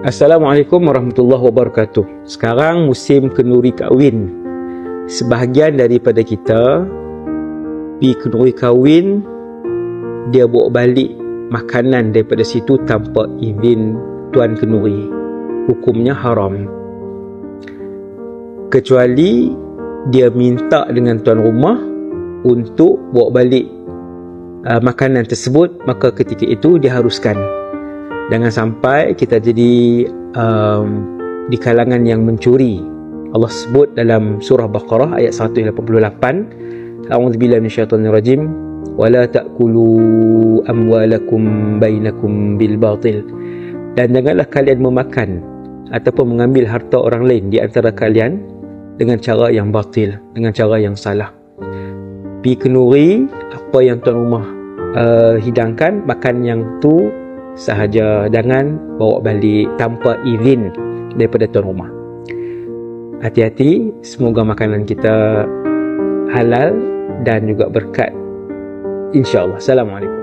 Assalamualaikum warahmatullahi wabarakatuh. Sekarang musim kenduri kahwin. Sebahagian daripada kita pergi kenduri kahwin, dia bawa balik makanan daripada situ tanpa izin tuan kenduri. Hukumnya haram. Kecuali dia minta dengan tuan rumah untuk bawa balik makanan tersebut, maka ketika itu diharuskan. Jangan sampai kita jadi di kalangan yang mencuri. Allah sebut dalam surah Baqarah ayat 188, A'udzubillahi minasyaitonirrajim, wala ta'kulu amwalakum bainakum bil batil. Dan janganlah kalian memakan ataupun mengambil harta orang lain di antara kalian dengan cara yang batil, dengan cara yang salah. Pergi kenduri, apa yang tuan rumah hidangkan, makan yang tu sahaja, jangan bawa balik tanpa izin daripada tuan rumah. Hati-hati, semoga makanan kita halal dan juga berkat, insya-Allah. Assalamualaikum.